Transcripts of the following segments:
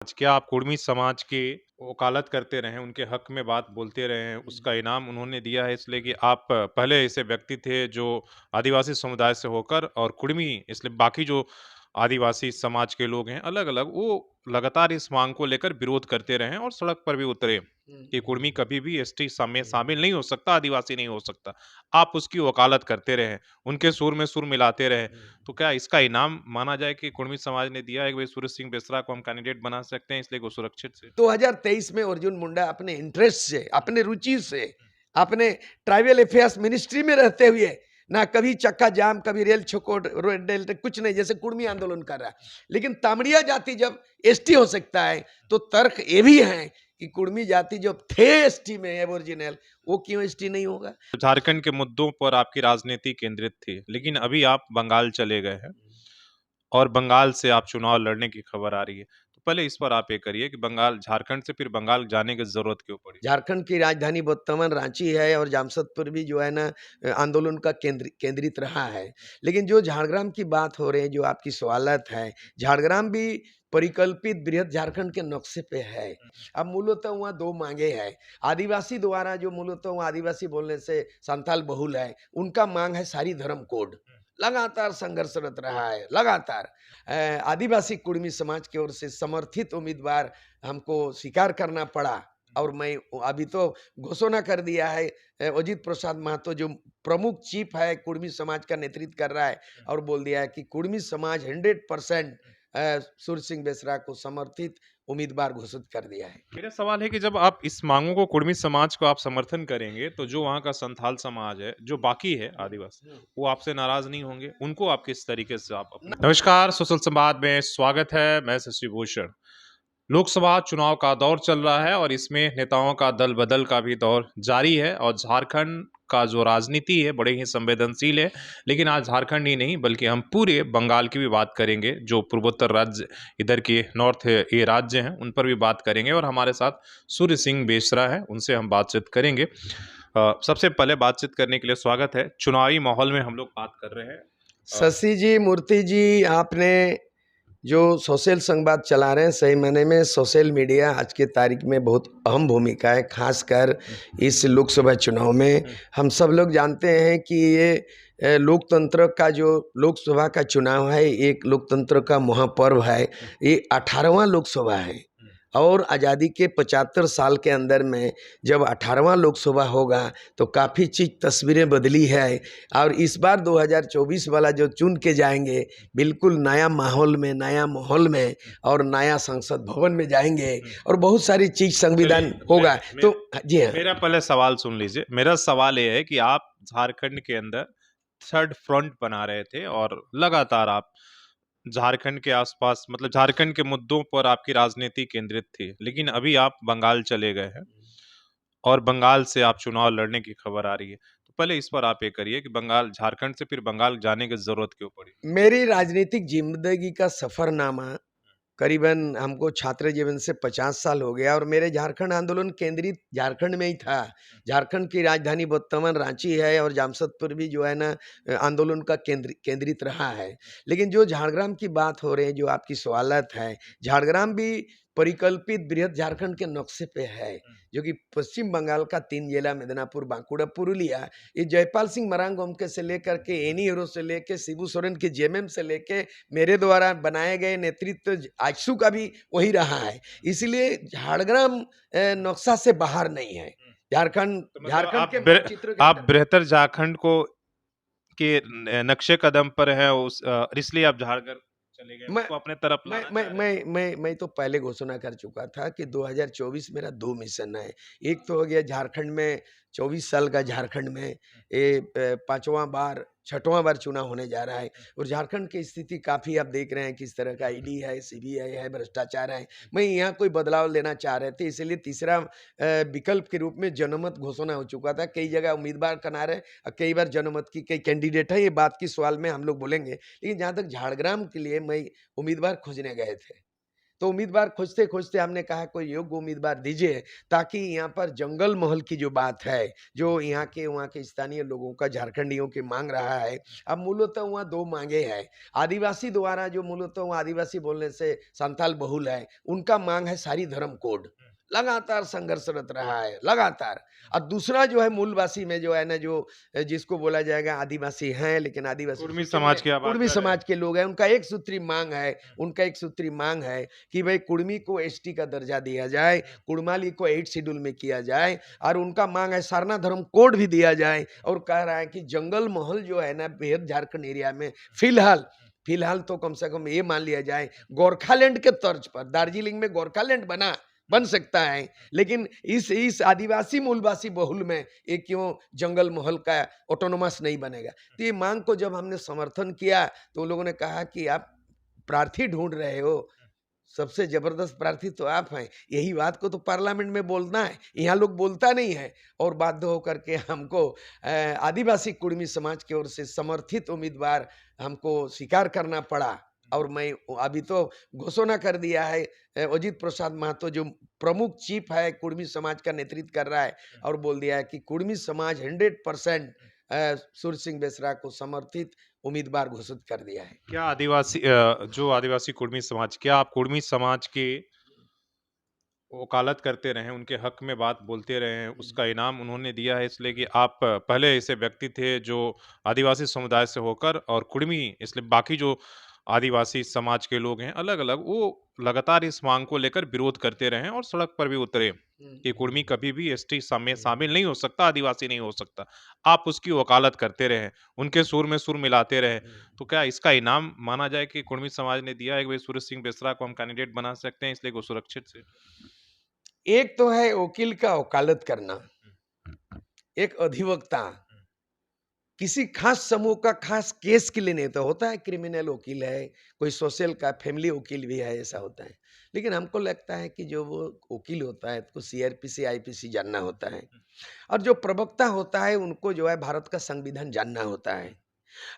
आज क्या आप कुर्मी समाज की वकालत करते रहे, उनके हक में बात बोलते रहे हैं, हुँ, उसका इनाम उन्होंने दिया है इसलिए कि आप पहले ऐसे व्यक्ति थे जो आदिवासी समुदाय से होकर और कुर्मी इसलिए बाकी जो आदिवासी समाज के लोग हैं अलग-अलग वो लगातार इस माँग को लेकर विरोध करते रहे हैं और सड़क पर भी उतरे हुँ, कि कुर्मी कभी भी एसटी में हुँ, शामिल नहीं हो सकता, आदिवासी नहीं हो सकता। आप उसकी वकालत करते रहे, उनके सुर में सुर मिलाते रहे। हुँ। तो क्या इसका इनाम माना जाए कि कुर्मी समाज ने दिया है कि भाई सूरज सिंह बेसरा को हम कैंडिडेट बना सकते हैं इसलिए वो सुरक्षित से 2023 में अर्जुन मुंडा अपने इंटरेस्ट से, हुँ, अपने रुचि से, हुँ, अपने ट्राइबल अफेयर्स मिनिस्ट्री में रहते हुए ना कभी चक्का जाम, कभी रेल छोकोट, रोड डेल्टा कुछ नहीं, जैसे कुर्मी आंदोलन कर रहा है। लेकिन तामड़िया जाति जब एसटी हो सकता है, तो तर्क ये भी है कि कुर्मी जाति जो थे एसटी में एबोरिजिनल, वो क्यों एसटी नहीं होगा? झारखंड के मुद्दों पर आपकी राजनीति केंद्रित थी, लेकिन अभी आप बंगाल चले गए हैं और बंगाल से आप चुनाव लड़ने की खबर आ रही है। तो पहले इस पर आप ये करिए कि बंगाल झारखंड से फिर बंगाल जाने की ज़रूरत क्यों पड़ी? झारखंड की राजधानी वर्तमान रांची है और जामशेदपुर भी जो है ना आंदोलन का केंद्रित रहा है। लेकिन जो झाड़ग्राम की बात हो रही है, जो आपकी सवालत है, झाड़ग्राम भी परिकल्पित बृहद झारखंड के नक्शे पे है। अब मूलतः वहाँ 2 माँगे हैं। आदिवासी द्वारा जो मूलतः वहाँ आदिवासी बोलने से संथाल बहुल है, उनका माँग है शाही धर्म कोड। लगातार संघर्षरत रहा है, लगातार। आदिवासी कुर्मी समाज की ओर से समर्थित उम्मीदवार हमको स्वीकार करना पड़ा। और मैं अभी तो घोषणा कर दिया है, अजित प्रसाद महतो जो प्रमुख चीफ है कुर्मी समाज का नेतृत्व कर रहा है, और बोल दिया है कि कुर्मी समाज 100% सूर्य सिंह बेसरा को समर्थित उम्मीदवार घोषित कर दिया है। मेरा सवाल है कि जब आप इस मांगों को कुर्मी समाज को आप समर्थन करेंगे, तो जो वहाँ का संथाल समाज है, जो बाकी है आदिवासी, हम्म। वो आपसे नाराज़ नहीं होंगे? उनको आप किस तरीके से आप अपने नमस्कार, सोशल संवाद में स्वागत है, मैं शशि भूषण। लोकसभा चुनाव का दौर चल रहा है और इसमें नेताओं का दल-बदल का भी दौर जारी है और झारखंड का जो राजनीति है बड़े ही संवेदनशील है। लेकिन आज झारखंड ही नहीं बल्कि हम पूरे बंगाल की भी बात करेंगे, जो पूर्वोत्तर राज्य इधर के नॉर्थ ये राज्य हैं, उन पर भी बात करेंगे और हमारे साथ सूर्य सिंह बेसरा हैं, उनसे हम बातचीत करेंगे। सबसे पहले बातचीत करने के लिए स्वागत है। चुनावी माहौल में हम लोग बात कर रहे हैं। शशि जी, मूर्ति जी, आपने जो सोशल संवाद चला रहे हैं, सही मायने में सोशल मीडिया आज के तारीख में बहुत अहम भूमिका है, खासकर इस लोकसभा चुनाव में। हम सब लोग जानते हैं कि ये लोकतंत्र का जो लोकसभा का चुनाव है, एक लोकतंत्र का महापर्व है। ये 18वां लोकसभा है और आज़ादी के 75 साल के अंदर में जब 18वां लोकसभा होगा तो काफ़ी चीज़ तस्वीरें बदली है। और इस बार 2024 वाला जो चुन के जाएंगे, बिल्कुल नया माहौल में, नया माहौल में और नया संसद भवन में जाएंगे और बहुत सारी चीज़ संविधान चलिए, होगा। तो जी हाँ। मेरा पहले सवाल सुन लीजिए। मेरा सवाल ये है कि आप झारखंड के अंदर थर्ड फ्रंट बना रहे थे और लगातार आप झारखंड के आसपास मतलब झारखंड के मुद्दों पर आपकी राजनीति केंद्रित थी। लेकिन अभी आप बंगाल चले गए हैं और बंगाल से आप चुनाव लड़ने की खबर आ रही है। तो पहले इस पर आप ये करिए कि बंगाल झारखंड से फिर बंगाल जाने की ज़रूरत क्यों पड़ी? मेरी राजनीतिक जिंदगी का सफ़रनामा करीबन हमको छात्र जीवन से 50 साल हो गया और मेरे झारखंड आंदोलन केंद्रित झारखंड में ही था। झारखंड की राजधानी वर्तमान रांची है और जामशेदपुर भी जो है ना आंदोलन का केंद्रित रहा है। लेकिन जो झाड़ग्राम की बात हो रही है, जो आपकी सवालत है, झाड़ग्राम भी परिकल्पित बृहद झारखंड के नक्शे पे है, जो कि पश्चिम बंगाल का 3 जिला मिदनापुर, बांकुड़ा, पुरुलिया, ये जयपाल सिंह मरांगोमके से लेकर के एनी हीरो से लेके शिबू सोरेन के जेएमएम से लेके मेरे द्वारा बनाए गए नेतृत्व आजसू का भी वही रहा है। इसलिए झाड़ग्राम नक्शा से बाहर नहीं है। झारखंड तो मतलब झारखंड के मानचित्र के आप अंदर। बेहतर झारखंड को के नक्शे कदम पर है इसलिए आप झारखंड चले गए, मैं उसको अपने तरफ मैं लाना मैं चाह रहे हैं। मैं तो पहले घोषणा कर चुका था कि 2024 मेरा 2 मिशन है। एक तो हो गया झारखंड में, 24 साल का झारखंड में ये 5वां बार 6वां बार चुनाव होने जा रहा है और झारखंड की स्थिति काफ़ी आप देख रहे हैं किस तरह का ईडी है, सीबीआई है, भ्रष्टाचार है। मैं यहाँ कोई बदलाव लेना चाह रहे थे, इसलिए तीसरा विकल्प के रूप में जनमत घोषणा हो चुका था। कई जगह उम्मीदवार का नारा है और कई बार जनमत की कई कैंडिडेट है, ये बात की सवाल में हम लोग बोलेंगे। लेकिन जहाँ तक झाड़ग्राम के लिए मैं उम्मीदवार खोजने गए थे। तो उम्मीदवार खोजते-खोजते हमने कहा कोई योग्य उम्मीदवार दीजिए, ताकि यहाँ पर जंगल महल की जो बात है, जो यहाँ के वहाँ के स्थानीय लोगों का झारखंडियों की माँग रहा है, अब मूलतः वहाँ 2 माँगे हैं। आदिवासी द्वारा जो मूलतः वहाँ आदिवासी बोलने से संथाल बहुल है, उनका माँग है सारी धर्म कोड। लगातार संघर्षरत रहा है, लगातार। और दूसरा जो है मूलवासी में जो है ना जो जिसको बोला जाएगा आदिवासी हैं, लेकिन आदिवासी कुर्मी सूची समाज में की आप बात कुर्मी कर रहे हैं। समाज के लोग हैं, उनका एक सूत्री माँग है, उनका एक सूत्री माँग है कि भई कुर्मी को एसटी का दर्जा दिया जाए, कुड़माली को 8 शेड्यूल में किया जाए, और उनका माँग है सरना धर्म कोड भी दिया जाए, और कह रहा है कि जंगल महल जो है ना बेहद झारखंड एरिया में फिलहाल फिलहाल तो कम से कम ये मान लिया जाए गोरखालैंड के तर्ज पर दार्जिलिंग में गोरखालैंड बन सकता है, लेकिन इस आदिवासी मूलवासी बहुल में ये क्यों जंगल महल का ऑटोनोमस नहीं बनेगा। तो ये मांग को जब हमने समर्थन किया तो उन लोगों ने कहा कि आप प्रार्थी ढूंढ रहे हो, सबसे जबरदस्त प्रार्थी तो आप हैं, यही बात को तो पार्लियामेंट में बोलना है, यहाँ लोग बोलता नहीं है। और बाध्य होकर के हमको आदिवासी कुर्मी समाज की ओर से समर्थित उम्मीदवार हमको स्वीकार करना पड़ा। और मैं अभी तो घोषणा कर दिया है, अजीत प्रसाद महतो जो प्रमुख चीफ है कुर्मी समाज का नेतृत्व कर रहा है, और बोल दिया है कि कुर्मी समाज 100% सूर्य सिंह बेसरा को समर्थित उम्मीदवार घोषित कर दिया है। क्या जो आदिवासी कुर्मी समाज, क्या आप कुर्मी समाज के वकालत करते रहे, उनके हक में बात बोलते रहे, उसका इनाम उन्होंने दिया है इसलिए कि आप पहले ऐसे व्यक्ति थे जो आदिवासी समुदाय से होकर, और कुर्मी इसलिए बाकी जो आदिवासी समाज के लोग हैं अलग-अलग, वो लगातार इस मांग को लेकर विरोध करते रहे और सड़क पर भी उतरे कि कुर्मी कभी भी एसटी में शामिल नहीं हो सकता, आदिवासी नहीं हो सकता। आप उसकी वकालत करते रहे, उनके सुर में सुर मिलाते रहे। तो क्या इसका इनाम माना जाए कि कुर्मी समाज ने दिया है कि भाई सूरज सिंह बेसरा को हम कैंडिडेट बना सकते हैं इसलिए वो सुरक्षित से? एक तो है वकील का वकालत करना, एक अधिवक्ता किसी खास समूह का खास केस के लिए नहीं तो होता है, क्रिमिनल वकील है, कोई सोशल का फैमिली वकील भी है, ऐसा होता है। लेकिन हमको लगता है कि जो वो वकील होता है तो सीआरपीसी आईपीसी जानना होता है, और जो प्रवक्ता होता है उनको जो है भारत का संविधान जानना होता है।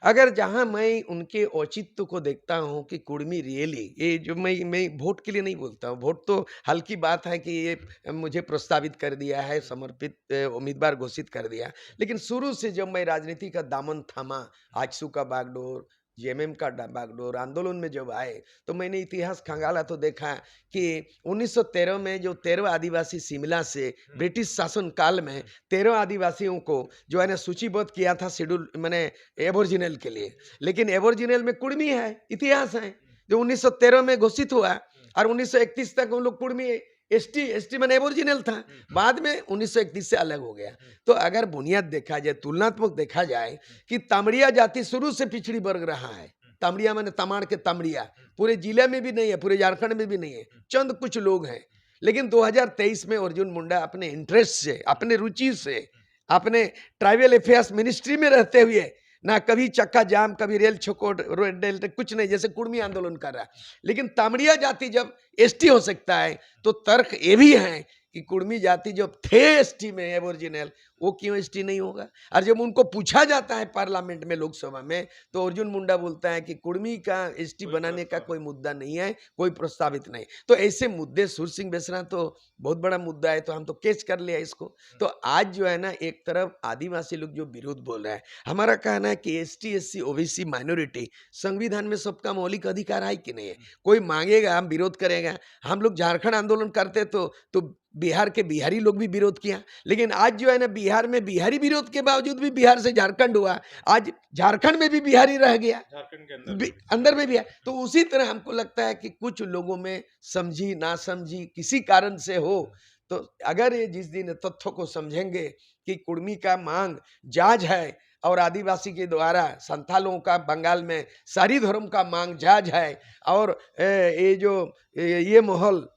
अगर जहाँ मैं उनके औचित्य को देखता हूँ कि कुर्मी रियली ये जो मैं वोट के लिए नहीं बोलता हूँ, वोट तो हल्की बात है कि ये मुझे प्रस्तावित कर दिया है, समर्पित उम्मीदवार घोषित कर दिया। लेकिन शुरू से जब मैं राजनीति का दामन थामा, आजसू का बागडोर, जेएमएम का बागडोर आंदोलन में जब आए, तो मैंने इतिहास खंगाला तो देखा कि 1913 में जो 13 आदिवासी शिमला से ब्रिटिश शासन काल में 13 आदिवासियों को जो है ना सूचीबद्ध किया था शेड्यूल माने एबोरिजिनल के लिए, लेकिन एबोरिजिनल में कुर्मी है, इतिहास है जो 1913 में घोषित हुआ, और 1931 तक हम लोग कुर्मी एसटी माने एबोरिजिनल था, बाद में 1931 से अलग हो गया। तो अगर बुनियाद देखा जाए, तुलनात्मक देखा जाए कि तामड़िया जाति शुरू से पिछड़ी वर्ग रहा है, तामड़िया माने तमाड़ के तामड़िया पूरे जिले में भी नहीं है, पूरे झारखंड में भी नहीं है, चंद कुछ लोग हैं। लेकिन 2023 में अर्जुन मुंडा अपने इंटरेस्ट से, अपने रुचि से, अपने ट्राइबल अफेयर्स मिनिस्ट्री में रहते हुए ना कभी चक्का जाम, कभी रेल छोकोट, कुछ नहीं, जैसे कुर्मी आंदोलन कर रहा है। लेकिन तामड़िया जाति जब एसटी हो सकता है, तो तर्क ये भी है कि कुर्मी जाति जब थे एसटी में एबोरिजिनल, वो क्यों एसटी नहीं होगा। और जब उनको पूछा जाता है पार्लियामेंट में, लोकसभा में, तो अर्जुन मुंडा बोलता है कि कुर्मी का एसटी बनाने का कोई मुद्दा नहीं है, कोई प्रस्तावित नहीं। तो ऐसे मुद्दे, सूर्य सिंह बेसरा तो बहुत बड़ा मुद्दा है, तो हम तो कैच कर लिया इसको। तो आज जो है ना, एक तरफ आदिवासी लोग जो विरोध बोल रहे हैं, हमारा कहना है कि एसटी एससी ओबीसी माइनॉरिटी संविधान में सबका मौलिक अधिकार है कि नहीं है। कोई मांगेगा हम विरोध करेगा। हम लोग झारखंड आंदोलन करते तो बिहार के बिहारी लोग भी विरोध किया, लेकिन आज जो है ना बिहार में बिहारी विरोध के बावजूद भी बिहार से झारखंड हुआ, आज झारखंड में भी बिहारी रह गया, झारखंड के अंदर अंदर में भी है। तो उसी तरह हमको लगता है कि कुछ लोगों में समझी ना समझी किसी कारण से हो, तो अगर ये जिस दिन तथ्यों को समझेंगे कि कुर्मी का मांग जायज है, और आदिवासी के द्वारा संथालों का बंगाल में सारी धर्म का मांग जायज है, और ये जो ये महल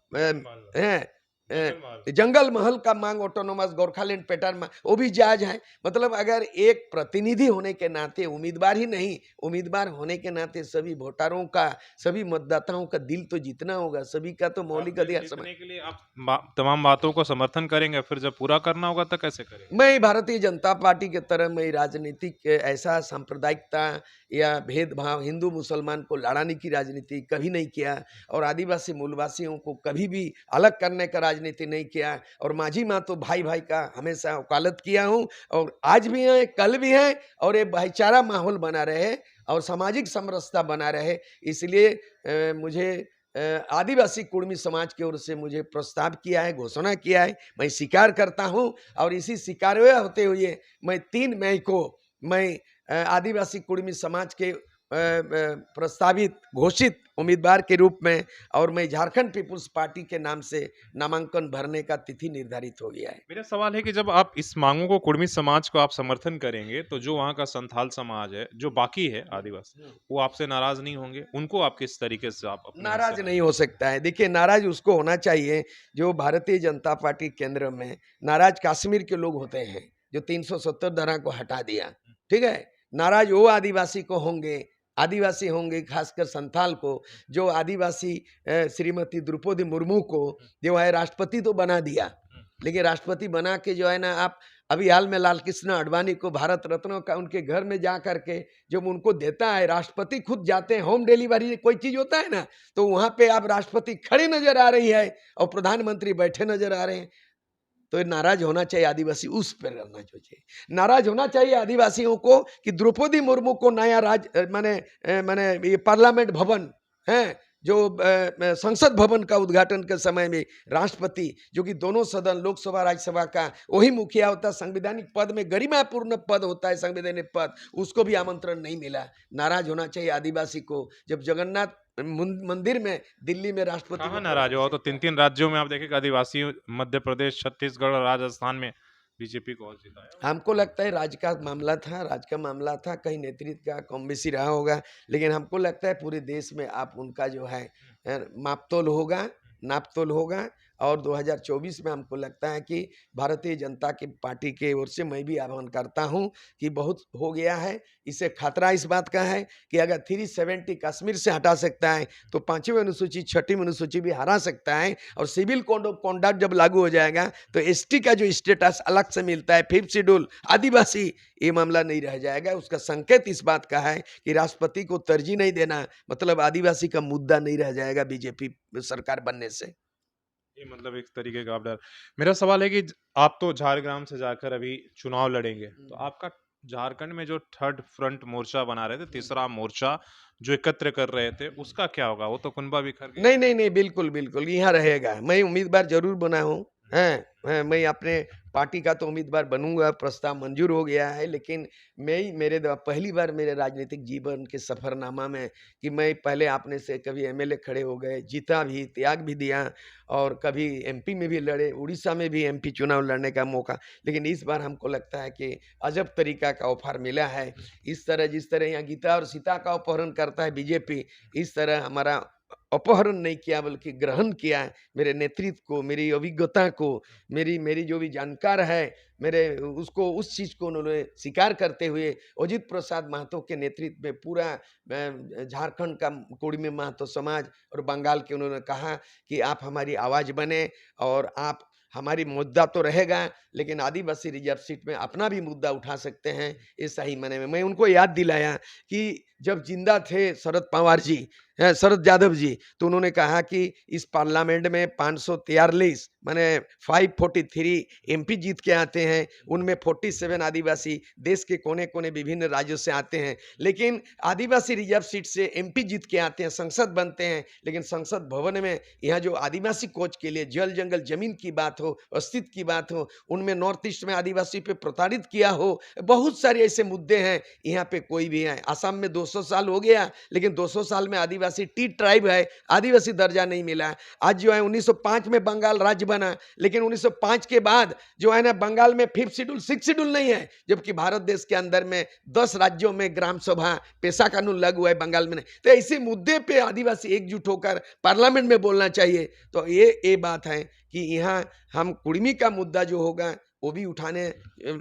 है जंगल महल। जंगल महल का मांग ऑटोनोमस गोरखालैंड पैटर्न में वो भी जायज है। मतलब अगर एक प्रतिनिधि होने के नाते, उम्मीदवार ही नहीं, उम्मीदवार होने के नाते सभी वोटरों का, सभी मतदाताओं का दिल तो जीतना होगा, सभी का तो तो आप मौलिक दिल अधिकार सम जीतने के लिए आप तमाम बातों को समर्थन करेंगे, फिर जब पूरा करना होगा तो कैसे करेंगे? मैं भारतीय जनता पार्टी की तरह मैं राजनीतिक ऐसा सांप्रदायिकता या भेदभाव हिंदू मुसलमान को लड़ाने की राजनीति कभी नहीं किया, और आदिवासी मूलवासियों को कभी भी अलग करने का राजनीति नहीं किया, और माझी माँ तो भाई भाई का हमेशा वकालत किया हूँ, और आज भी है, कल भी है, और ये भाईचारा माहौल बना रहे और सामाजिक समरसता बना रहे। इसलिए मुझे आदिवासी कुर्मी समाज की ओर से मुझे प्रस्ताव किया है, घोषणा किया है, मैं स्वीकार करता हूं, और इसी स्वीकार होते हुए मैं 3 मई को मैं आदिवासी कुर्मी समाज के प्रस्तावित घोषित उम्मीदवार के रूप में, और मैं झारखंड पीपुल्स पार्टी के नाम से नामांकन भरने का तिथि निर्धारित हो गया है। मेरा सवाल है कि जब आप इस मांगों को, कुर्मी समाज को आप समर्थन करेंगे, तो जो वहाँ का संथाल समाज है, जो बाकी है आदिवासी, वो आपसे नाराज नहीं होंगे? उनको आप किस तरीके से आप अपने हिस्से नाराज में नहीं हो सकता है। देखिए, नाराज उसको होना चाहिए जो भारतीय जनता पार्टी केंद्र में नाराज कश्मीर के लोग होते हैं, जो 370 धारा को हटा दिया, ठीक है। नाराज वो आदिवासी को होंगे, आदिवासी होंगे, खासकर संथाल को, जो आदिवासी श्रीमती द्रौपदी मुर्मू को जो है राष्ट्रपति तो बना दिया, लेकिन राष्ट्रपति बना के जो है ना, आप अभी हाल में लाल कृष्ण आडवाणी को भारत रत्न का उनके घर में जा करके जब उनको देता है, राष्ट्रपति खुद जाते हैं, होम डिलीवरी कोई चीज होता है ना, तो वहां पे आप राष्ट्रपति खड़ी नजर आ रही है और प्रधानमंत्री बैठे नजर आ रहे हैं। तो ये नाराज होना चाहिए आदिवासी, उस पर रहना चाहिए। नाराज होना चाहिए आदिवासियों को कि द्रौपदी मुर्मू को नया माने ये पार्लियामेंट भवन है, जो संसद भवन का उद्घाटन के समय में राष्ट्रपति, जो कि दोनों सदन लोकसभा राज्यसभा का वही मुखिया होता है, संवैधानिक पद में गरिमापूर्ण पद होता है, संवैधानिक पद, उसको भी आमंत्रण नहीं मिला। नाराज होना चाहिए आदिवासी को जब जगन्नाथ मंदिर में दिल्ली में राष्ट्रपति कहाँ को नाराज हो? तो 3-3 राज्यों में आप देखेंगे आदिवासी, मध्य प्रदेश, छत्तीसगढ़ और राजस्थान में बीजेपी को और जिताया। हमको लगता है राज्य का मामला था, राज्य का मामला था, कहीं नेतृत्व का कम बेसी रहा होगा, लेकिन हमको लगता है पूरे देश में आप उनका जो है मापतोल होगा, नापतोल होगा, और 2024 में हमको लगता है कि भारतीय जनता की पार्टी की ओर से मैं भी आह्वान करता हूं कि बहुत हो गया है। इसे खतरा इस बात का है कि अगर 370 कश्मीर से हटा सकता है तो 5वीं अनुसूची, 6वीं अनुसूची भी हरा सकता है, और सिविल कोड ऑफ कॉन्डक्ट जब लागू हो जाएगा तो एसटी का जो स्टेटस अलग से मिलता है, 5th शेड्यूल आदिवासी, ये मामला नहीं रह जाएगा। उसका संकेत इस बात का है कि राष्ट्रपति को तरजीह नहीं देना मतलब आदिवासी का मुद्दा नहीं रह जाएगा बीजेपी सरकार बनने से। ये मतलब एक तरीके का आप डर। मेरा सवाल है कि आप तो झारग्राम से जाकर अभी चुनाव लड़ेंगे, तो आपका झारखंड में जो थर्ड फ्रंट मोर्चा बना रहे थे, तीसरा मोर्चा जो एकत्र कर रहे थे, उसका क्या होगा? वो तो कुनबा बिखर गया। नहीं, नहीं, नहीं, बिल्कुल, बिल्कुल, यहाँ रहेगा। मैं उम्मीदवार ज़रूर बना हूँ, हैं? मैं अपने पार्टी का तो उम्मीदवार बनूँगा, प्रस्ताव मंजूर हो गया है, लेकिन मैं ही मेरे पहली बार मेरे राजनीतिक जीवन के सफ़रनामा में कि मैं पहले आपने से कभी एमएलए खड़े हो गए, जीता भी, त्याग भी दिया, और कभी एमपी में भी लड़े, उड़ीसा में भी एमपी चुनाव लड़ने का मौका, लेकिन इस बार हमको लगता है कि अजब तरीका का ऑफ़र मिला है। इस तरह जिस तरह यहाँ गीता और सीता का अपहरण करता है बीजेपी, इस तरह हमारा अपहरण नहीं किया बल्कि ग्रहण किया है। मेरे नेतृत्व को, मेरी अभिज्ञता को, मेरी मेरी जो भी जानकार है, मेरे उसको, उस चीज़ को उन्होंने स्वीकार करते हुए अजित प्रसाद महतो के नेतृत्व में पूरा झारखंड का कुर्मी महतो समाज और बंगाल के उन्होंने कहा कि आप हमारी आवाज़ बने, और आप हमारी मुद्दा तो रहेगा लेकिन आदिवासी रिजर्व सीट में अपना भी मुद्दा उठा सकते हैं। ये सही मायने में मैं उनको याद दिलाया कि जब जिंदा थे शरद पवार जी, शरद यादव जी, तो उन्होंने कहा कि इस पार्लियामेंट में 543 माने 543 एमपी जीत के आते हैं, उनमें 47 आदिवासी देश के कोने-कोने विभिन्न राज्यों से आते हैं, लेकिन आदिवासी रिजर्व सीट से एमपी जीत के आते हैं, संसद बनते हैं, लेकिन संसद भवन में यहाँ जो आदिवासी कोच के लिए जल जंगल जमीन की बात हो, अस्तित्व की बात हो, उनमें नॉर्थ ईस्ट में आदिवासी पे प्रताड़ित किया हो, बहुत सारे ऐसे मुद्दे हैं। यहाँ पे कोई भी है, असम में 200 साल हो गया, लेकिन 200 साल में आदिवासी आदिवासी टी ट्राइब है, आदिवासी दर्जा नहीं मिला है। आज जो है 1905 में बंगाल राज्य बना, लेकिन 1905 के बाद जो है ना बंगाल में 5th शेड्यूल 6th शेड्यूल नहीं है, जबकि भारत देश के अंदर में 10 राज्यों में ग्राम सभा, पेशा कानून लागू है, बंगाल में नहीं। तो इसी मुद्दे पे आदिवासी एकजुट होकर पार्लियामेंट में बोलना चाहिए। तो ये बात है कि यहाँ हम कुर्मी का मुद्दा जो होगा वो भी उठाने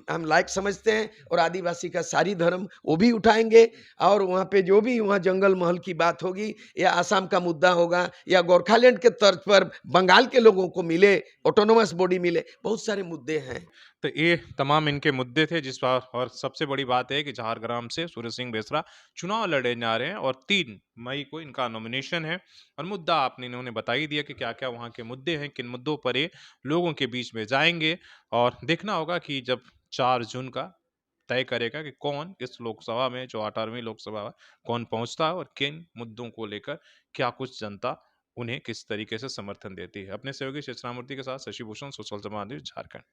हम लायक समझते हैं, और आदिवासी का सारी धर्म वो भी उठाएंगे। और वहाँ पे जो भी वहाँ जंगल महल की बात होगी, या आसाम का मुद्दा होगा, या गोरखालैंड के तर्ज पर बंगाल के लोगों को मिले, ऑटोनोमस बॉडी मिले, बहुत सारे मुद्दे हैं। तो ये तमाम इनके मुद्दे थे जिस पर, और सबसे बड़ी बात है कि झारग्राम से सूरज सिंह बेसरा चुनाव लड़ने जा रहे हैं और 3 मई को इनका नॉमिनेशन है। और मुद्दा आपने इन्होंने बता ही दिया कि क्या-क्या वहाँ के मुद्दे हैं, किन मुद्दों पर ये लोगों के बीच में जाएँगे। और देखना होगा कि जब 4 जून का तय करेगा कि कौन इस लोकसभा में, जो 18वीं लोकसभा है, कौन पहुँचता है और किन मुद्दों को लेकर क्या कुछ जनता उन्हें किस तरीके से समर्थन देती है। अपने सहयोगी शेषरामूर्ति के साथ शशि भूषण, सोशल समाधि, झारखंड।